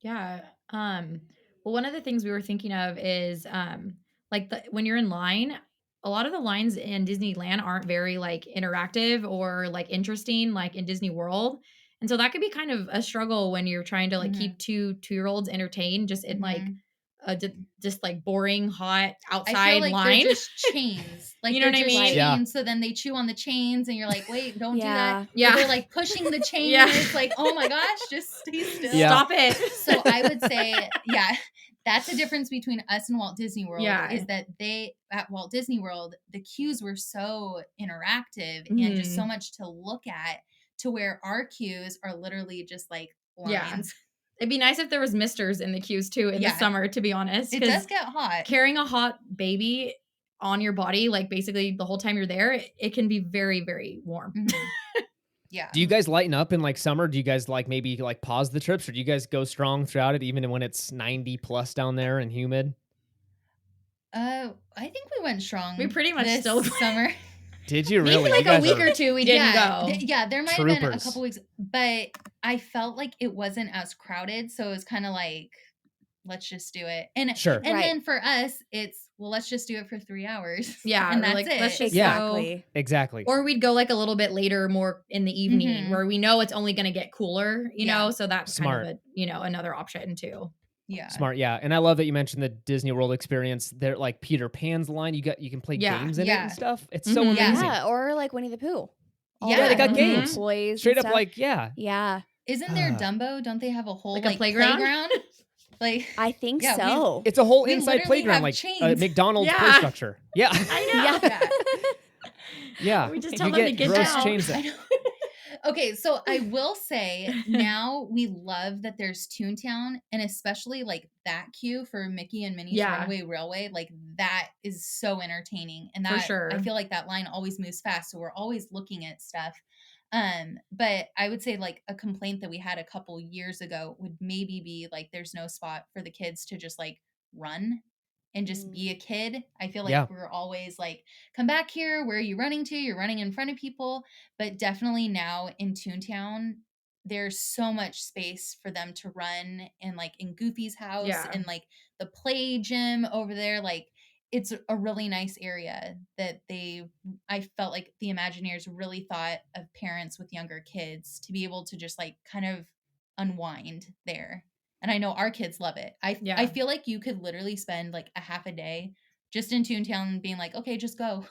Yeah. Well, one of the things we were thinking of is like when you're in line, a lot of the lines in Disneyland aren't very like interactive or like interesting like in Disney World. And so that could be kind of a struggle when you're trying to like keep two-year-olds entertained just in like just like boring, hot outside I feel like line. They're just chains. Like, you know what I mean? Chains, so then they chew on the chains and you're like, wait, don't do that. Yeah. Or they're like pushing the chain. And it's like, oh my gosh, just stay still. Stop it. So I would say, that's the difference between us and Walt Disney World is that at Walt Disney World, the queues were so interactive and just so much to look at, to where our queues are literally just like lines. Yeah. It'd be nice if there was misters in the queues too in the summer, to be honest. It does get hot. Carrying a hot baby on your body, like basically the whole time you're there, it can be very, very warm. Mm-hmm. Yeah. Do you guys lighten up in like summer? Do you guys like maybe like pause the trips, or do you guys go strong throughout it, even when it's 90 plus down there and humid? I think we went strong. We pretty much this still summer. Did you really? Maybe like a week or two we didn't go. There might have been a couple weeks, but I felt like it wasn't as crowded, so it was kind of like, let's just do it. And sure. And then for us, it's, well, let's just do it for 3 hours. Yeah. And that's like, it. Let's just go. Exactly. Or we'd go like a little bit later, more in the evening, where we know it's only going to get cooler, you know? So that's smart. Kind of another option too. Yeah. Smart. Yeah. And I love that you mentioned the Disney World experience. They're like Peter Pan's line. You can play games in it and stuff. It's so amazing. Yeah. Or like Winnie the Pooh. Yeah, they got games. Toys. Straight up like, yeah. Yeah. Isn't there Dumbo? Don't they have a whole like playground? Like, I think so. It's a whole inside playground, like McDonald's play structure. Yeah. I know. Yeah. We just tell them to get down. Chains Okay, so I will say now we love that there's Toontown, and especially like that queue for Mickey and Minnie's Runaway Railway. Like that is so entertaining, and that for sure. I feel like that line always moves fast, so we're always looking at stuff. But I would say like a complaint that we had a couple years ago would maybe be like there's no spot for the kids to just like run and just be a kid. I feel like we're always like, come back here. Where are you running to? You're running in front of people. But definitely now in Toontown, there's so much space for them to run, and like in Goofy's house and like the play gym over there. Like it's a really nice area that I felt like the Imagineers really thought of parents with younger kids to be able to just like kind of unwind there. And I know our kids love it. I feel like you could literally spend like a half a day just in Toontown being like, okay, just go.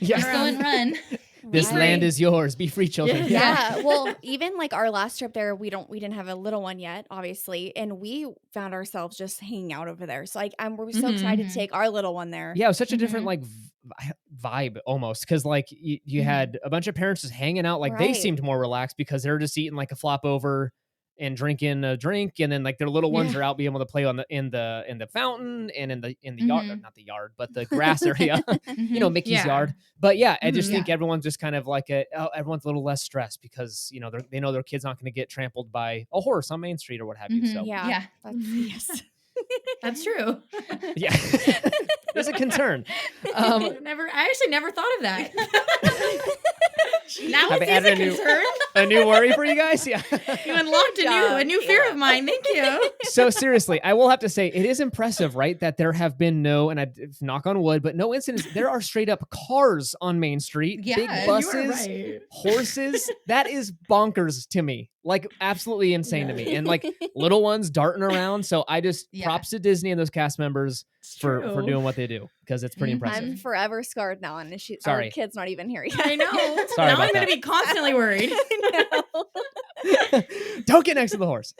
Just go and run. This land is yours. Be free, children. Yeah. Well, even like our last trip there, we didn't have a little one yet, obviously. And we found ourselves just hanging out over there. So like we're so excited to take our little one there. Yeah, it was such a different like vibe almost. Cause like you had a bunch of parents just hanging out. Like they seemed more relaxed because they're just eating like a flop over and drinking a drink, and then like their little ones are out being able to play in the fountain and in the yard, not the yard, but the grass area, Mickey's yard. But yeah, I just think everyone's just kind of like everyone's a little less stressed because they know their kid's not going to get trampled by a horse on Main Street or what have you. So Yes. That's true. Yeah. There's a concern. I actually never thought of that. Now it's a concern. A new worry for you guys? Yeah. You unlocked a new fear of mine. Thank you. So seriously, I will have to say it is impressive, right? That there have been knock on wood, but no incidents. There are straight up cars on Main Street, big buses, horses. That is bonkers to me. Like absolutely insane to me. And like little ones darting around. So I just props to Disney and those cast members for doing what they do, because it's pretty impressive. I'm forever scarred now, and our kid's not even here yet. I know. Sorry now I'm going to be constantly worried. Don't get next to the horse.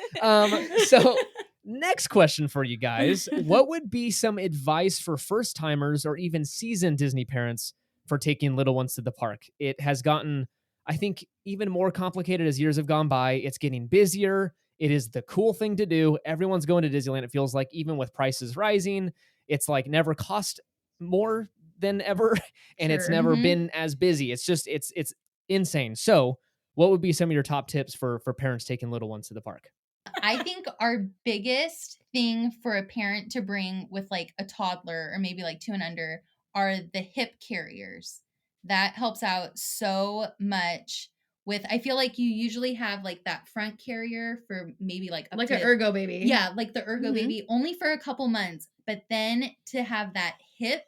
So next question for you guys. What would be some advice for first timers or even seasoned Disney parents for taking little ones to the park? It has gotten, I think, even more complicated as years have gone by. It's getting busier. It is the cool thing to do. Everyone's going to Disneyland. It feels like, even with prices rising, it's like never cost more than ever. And it's never been as busy. It's just, it's insane. So what would be some of your top tips for parents taking little ones to the park? I think our biggest thing for a parent to bring with like a toddler or maybe like 2 and under are the hip carriers. That helps out so much. I feel like you usually have like that front carrier for maybe like an ergo baby. Yeah, like the ergo baby, only for a couple months. But then to have that hip,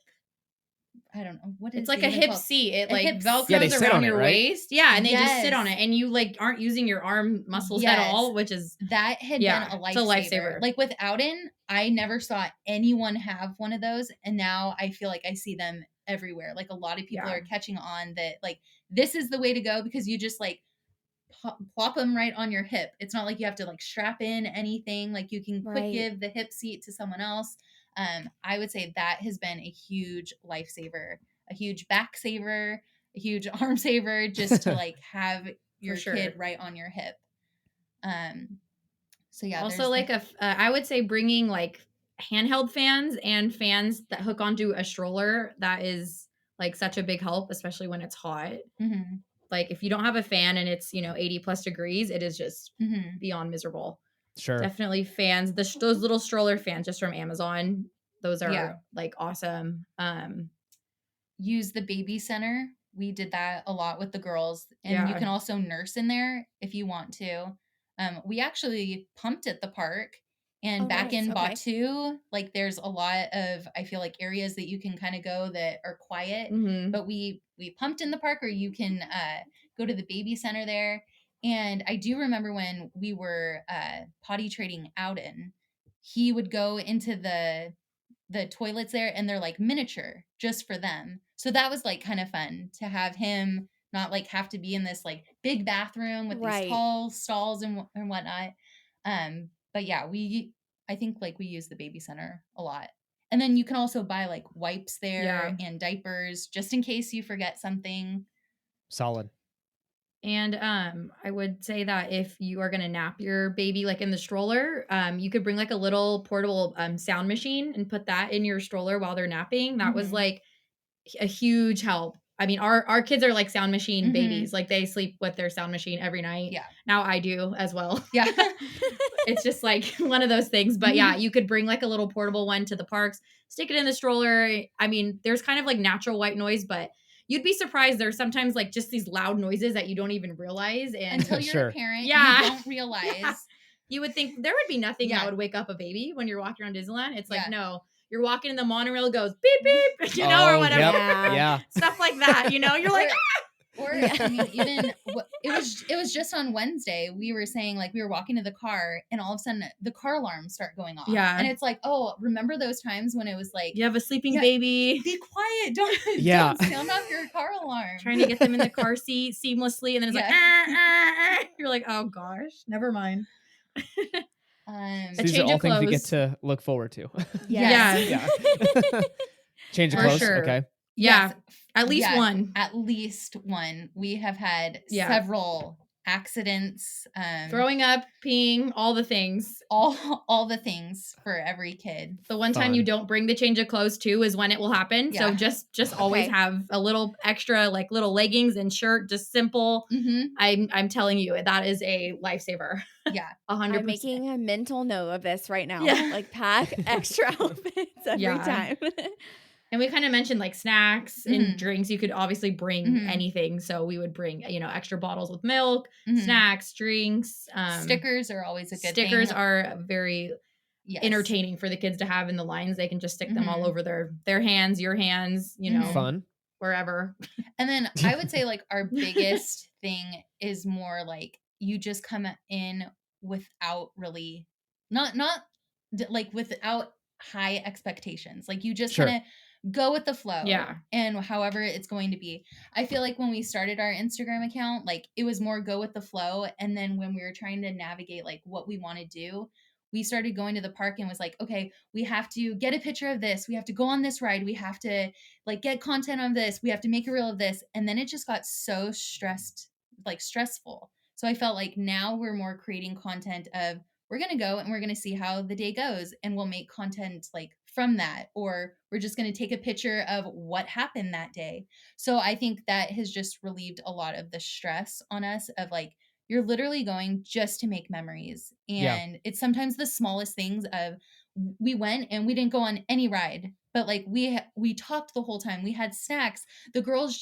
I don't know what it's like a hip called? seat. It like velcros around your waist. Yeah, and they just sit on it, and you like aren't using your arm muscles at all, which is that had been a lifesaver. Like with Ouden, I never saw anyone have one of those, and now I feel like I see them everywhere. Like a lot of people are catching on that like this is the way to go, because you just like plop them right on your hip. It's not like you have to like strap in anything. Like you can quick give the hip seat to someone else. I would say that has been a huge lifesaver, a huge back saver, a huge arm saver, just to like have your kid right on your hip. So yeah. Also, like I would say bringing like handheld fans and fans that hook onto a stroller. That is like such a big help, especially when it's hot. Mm-hmm. Like if you don't have a fan and it's 80 plus degrees, it is just beyond miserable. Sure. Definitely fans. Those little stroller fans just from Amazon. Those are like awesome. Use the baby center. We did that a lot with the girls, and you can also nurse in there if you want to. We actually pumped at the park, and back in Batu, like there's a lot of, I feel like, areas that you can kind of go that are quiet, but we pumped in the park, or you can go to the baby center there. And I do remember when we were potty training Ouden, he would go into the toilets there, and they're like miniature just for them. So that was like kind of fun to have him not like have to be in this like big bathroom with these tall stalls and whatnot. But yeah, I think like we use the baby center a lot. And then you can also buy like wipes there and diapers just in case you forget something. Solid. And I would say that if you are going to nap your baby like in the stroller, you could bring like a little portable sound machine and put that in your stroller while they're napping. That was like a huge help. I mean, our kids are like sound machine babies. Like they sleep with their sound machine every night. Yeah. Now I do as well. Yeah. It's just like one of those things. But yeah, you could bring like a little portable one to the parks, stick it in the stroller. I mean, there's kind of like natural white noise, but you'd be surprised. There's sometimes like just these loud noises that you don't even realize. And until you're a parent, you don't realize. You would think there would be nothing that would wake up a baby when you're walking around Disneyland. It's like, no, you're walking in the monorail, goes beep, beep, or whatever. Yeah. Stuff like that, you're like, Or I mean, even it was just on Wednesday. We were saying like we were walking to the car, and all of a sudden the car alarms start going off. Yeah, and it's like, oh, remember those times when it was like you have a sleeping baby? Be quiet! Don't sound off your car alarm. Trying to get them in the car seat seamlessly, and then it's like, you're like, oh gosh, never mind. So these are all things we get to look forward to. Yeah. Change of clothes. Sure. Okay. Yeah. Yes. At least one. At least one. We have had several accidents. Throwing up, peeing, all the things. All the things for every kid. The one time you don't bring the change of clothes too is when it will happen. Yeah. So just always have a little extra, like little leggings and shirt, just simple. I'm telling you, that is a lifesaver. Yeah. 100%. I'm making a mental note of this right now. Yeah. Like pack extra outfits every time. And we kind of mentioned like snacks and drinks. You could obviously bring anything. So we would bring, extra bottles with milk, snacks, drinks. Stickers are always a good thing. Stickers are very entertaining for the kids to have in the lines. They can just stick them all over their hands, your hands, fun wherever. And then I would say like our biggest thing is more like you just come in without really, not like without high expectations. Like you just kind of go with the flow and however it's going to be. I feel like when we started our Instagram account, like it was more go with the flow. And then when we were trying to navigate like what we want to do, we started going to the park and was like, okay, we have to get a picture of this. We have to go on this ride. We have to like get content on this. We have to make a reel of this. And then it just got so stressful. So I felt like now we're more creating content of we're going to go and we're going to see how the day goes, and we'll make content like from that, or we're just going to take a picture of what happened that day. So I think that has just relieved a lot of the stress on us of like, you're literally going just to make memories. And it's sometimes the smallest things of we went and we didn't go on any ride, but like we talked the whole time. We had snacks. The girls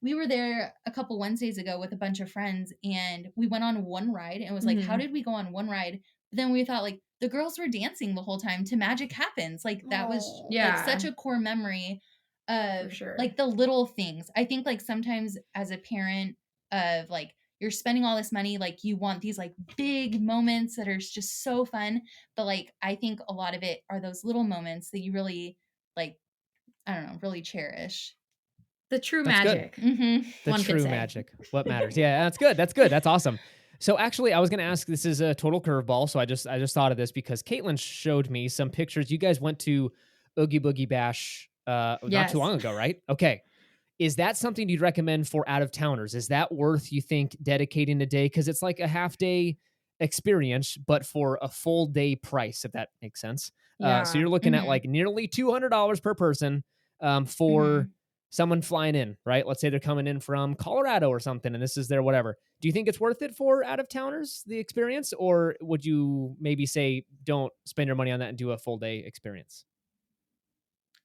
we were there a couple Wednesdays ago with a bunch of friends, and we went on one ride, and it was like, how did we go on one ride? But then we thought like the girls were dancing the whole time to Magic Happens. Like that was like such a core memory of like the little things. I think like sometimes as a parent of like, you're spending all this money, like you want these like big moments that are just so fun. But like, I think a lot of it are those little moments that you really like, I don't know, really cherish. The true That's magic. The One true magic. What matters. Yeah, that's good. That's awesome. So actually, I was going to ask, this is a total curveball. So I just thought of this because Caitlin showed me some pictures. You guys went to Oogie Boogie Bash not too long ago, right? Okay. Is that something you'd recommend for out-of-towners? Is that worth, you think, dedicating a day? Because it's like a half-day experience, but for a full day price, if that makes sense. Yeah. So you're looking at like nearly $200 per person for someone flying in, right? Let's say they're coming in from Colorado or something, and this is their whatever. Do you think it's worth it for out-of-towners, the experience? Or would you maybe say, don't spend your money on that and do a full day experience?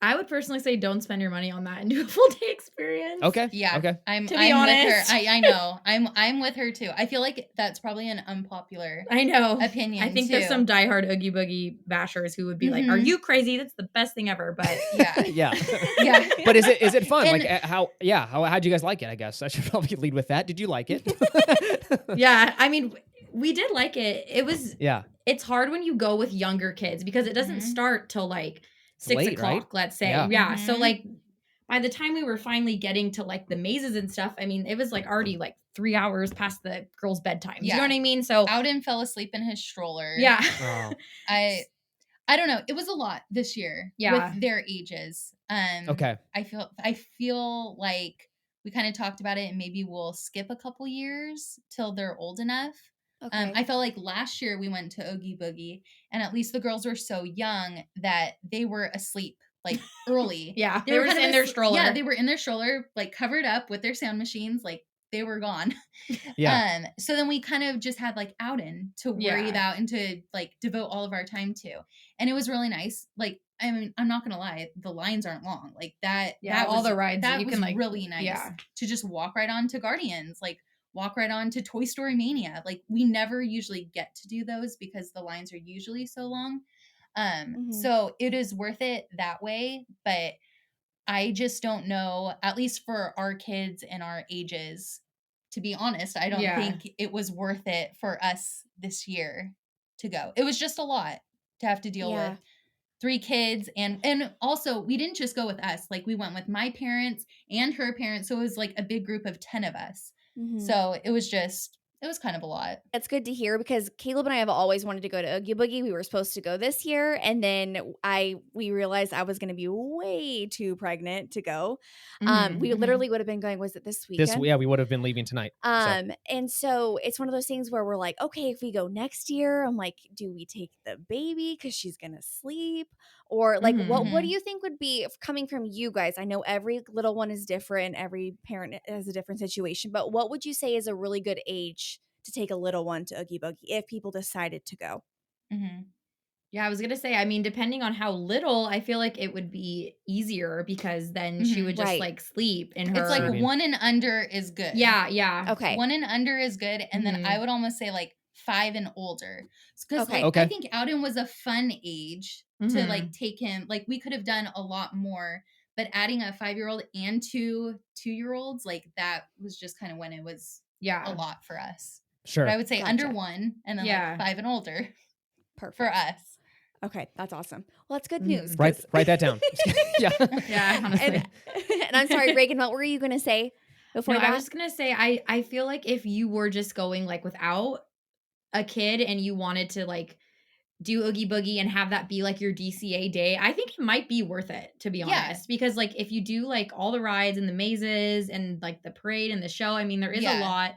I would personally say don't spend your money on that and do a full day experience. Okay. Yeah. Okay. I'm with her. I know. I'm with her too. I feel like that's probably an unpopular opinion. I think there's some diehard Oogie Boogie bashers who would be like, "Are you crazy? That's the best thing ever." But yeah. But is it fun? And like how'd you guys like it? I guess I should probably lead with that. Did you like it? Yeah. I mean, we did like it. It was. Yeah. It's hard when you go with younger kids because it doesn't start till like 6 o'clock, right? Let's say. Yeah. So like by the time we were finally getting to like the mazes and stuff, I mean, it was like already like 3 hours past the girls' bedtime. You know what I mean? So Auden fell asleep in his stroller. Yeah. Oh. I don't know. It was a lot this year with their ages. Okay. I feel like we kind of talked about it and maybe we'll skip a couple years till they're old enough. Okay. I felt like last year we went to Oogie Boogie and at least the girls were so young that they were asleep like early. Yeah. They were just in their stroller. Yeah, they were in their stroller, like covered up with their sound machines, like they were gone. Yeah. So then we kind of just had like Auden to worry about and to like devote all of our time to. And it was really nice. Like, I mean, I'm not gonna lie, the lines aren't long. Like that. Yeah, all the rides that you was can like really nice to just walk right on to Guardians, like walk right on to Toy Story Mania. Like we never usually get to do those because the lines are usually so long. So it is worth it that way, but I just don't know, at least for our kids and our ages, to be honest, I don't think it was worth it for us this year to go. It was just a lot to have to deal with 3 kids. And also we didn't just go with us. Like we went with my parents and her parents. So it was like a big group of 10 of us. So it was kind of a lot. It's good to hear because Caleb and I have always wanted to go to Oogie Boogie. We were supposed to go this year, and then we realized I was going to be way too pregnant to go. We literally would have been going. Was it this weekend? We would have been leaving tonight. And so it's one of those things where we're like, okay, if we go next year, I'm like, do we take the baby because she's going to sleep? Or like, what do you think would be coming from you guys? I know every little one is different. Every parent has a different situation. But what would you say is a really good age to take a little one to Oogie Boogie if people decided to go? Yeah, I was going to say, I mean, depending on how little, I feel like it would be easier because then she would just like sleep in her. It's like 1 and under is good. Yeah, yeah. Okay. 1 and under is good. And then I would almost say like 5 and older. Because I think Auden was a fun age to like take him. Like we could have done a lot more, but adding a 5-year-old and 2-year-olds, like that was just kind of when it was a lot for us. Sure. But I would say under 1 and then like 5 and older. Perfect. For us. Okay, that's awesome. Well, that's good news. Write that down. Yeah, honestly. And I'm sorry, Reagan, what were you going to say before that? I was going to say, I feel like if you were just going like without a kid and you wanted to like do Oogie Boogie and have that be like your DCA day, I think it might be worth it, to be honest. Because like if you do like all the rides and the mazes and like the parade and the show, I mean, there is a lot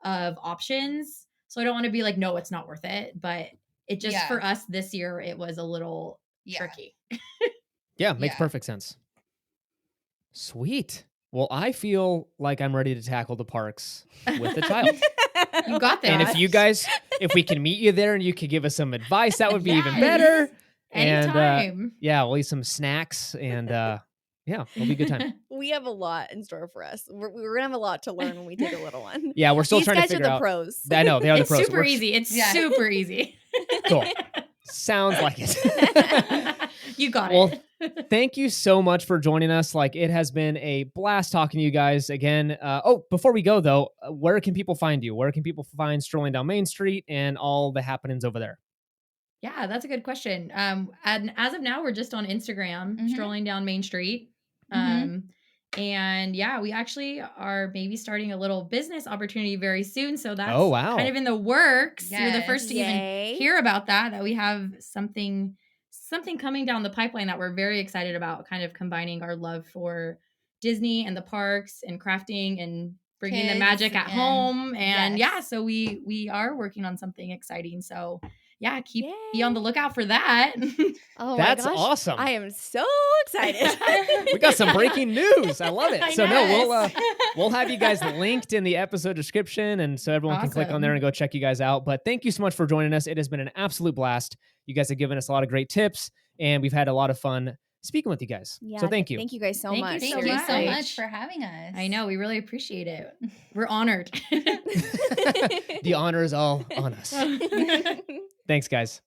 of options. So I don't want to be like, no, it's not worth it. But it just for us this year, it was a little tricky. Makes perfect sense. Sweet. Well, I feel like I'm ready to tackle the parks with the child. You got that. And if we can meet you there and you could give us some advice, that would be even better. Anytime. And we'll eat some snacks and it'll be a good time. We have a lot in store for us. We're going to have a lot to learn when we take a little one. Yeah, we're still trying to figure out. These guys are the pros. I know, they are the pros. It's super easy. It's super easy. Cool. Sounds like it. You got it. Thank you so much for joining us. Like, it has been a blast talking to you guys again. Before we go though, where can people find you? Where can people find Strolling Down Main Street and all the happenings over there? Yeah, that's a good question. And as of now, we're just on Instagram, Strolling Down Main Street. And yeah, we actually are maybe starting a little business opportunity very soon. So that's kind of in the works. Yes. You're the first to even hear about that we have something coming down the pipeline that we're very excited about, kind of combining our love for Disney and the parks and crafting and bringing the magic at home. And so we are working on something exciting. So yeah, be on the lookout for that. Oh, that's awesome. I am so excited. We got some breaking news. I love it. So we'll have you guys linked in the episode description, and so everyone can click on there and go check you guys out. But thank you so much for joining us. It has been an absolute blast. You guys have given us a lot of great tips, and we've had a lot of fun speaking with you guys. Yeah, so thank you. Thank you guys so much. Thank you so much for having us. I know. We really appreciate it. We're honored. The honor is all on us. Thanks, guys.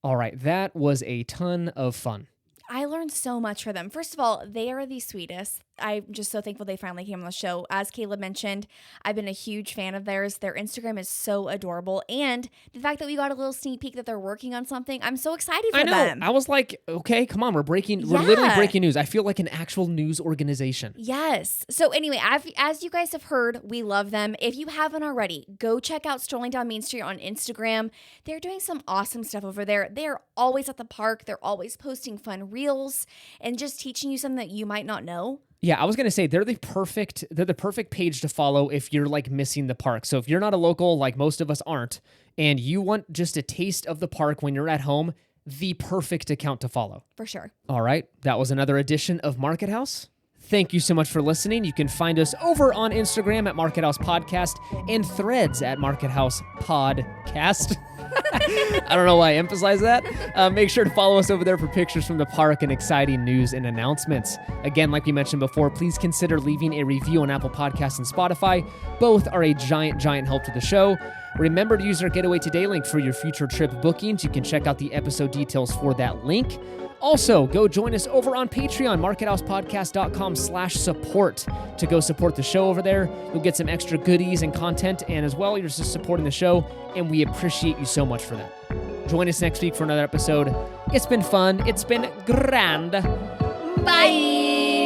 All right. That was a ton of fun. I learned so much from them. First of all, they are the sweetest. I'm just so thankful they finally came on the show. As Caleb mentioned, I've been a huge fan of theirs. Their Instagram is so adorable. And the fact that we got a little sneak peek that they're working on something, I'm so excited for them. I was like, okay, come on. We're literally breaking news. I feel like an actual news organization. Yes. So anyway, as you guys have heard, we love them. If you haven't already, go check out Strolling Down Main Street on Instagram. They're doing some awesome stuff over there. They're always at the park. They're always posting fun reels and just teaching you something that you might not know. Yeah, I was going to say they're the perfect page to follow if you're like missing the park. So if you're not a local, like most of us aren't, and you want just a taste of the park when you're at home, the perfect account to follow. For sure. All right. That was another edition of Market House. Thank you so much for listening. You can find us over on Instagram at Market House Podcast and Threads at Market House Podcast. I don't know why I emphasize that. Make sure to follow us over there for pictures from the park and exciting news and announcements. Again, like we mentioned before, please consider leaving a review on Apple Podcasts and Spotify. Both are a giant help to the show. Remember to use our Getaway Today link for your future trip bookings. You can check out the episode details for that link. Also, go join us over on Patreon, markethousepodcast.com/support to go support the show over there. You'll get some extra goodies and content, and as well, you're just supporting the show, and we appreciate you so much for that. Join us next week for another episode. It's been fun. It's been grand. Bye.